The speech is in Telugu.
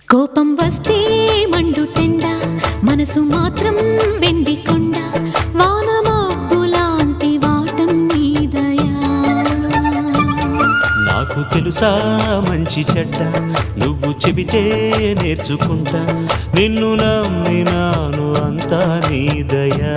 కోపం వస్తే మండుటెండ, మనసు మాత్రం వెండి కొండ, వానమబ్బులాంటి వాటం నీ దయా. నాకు తెలుసా మంచి చెడ్డ, నువ్వు చెబితే నేర్చుకుంటా, నిన్ను నమ్మినాను అంతా నీ దయా.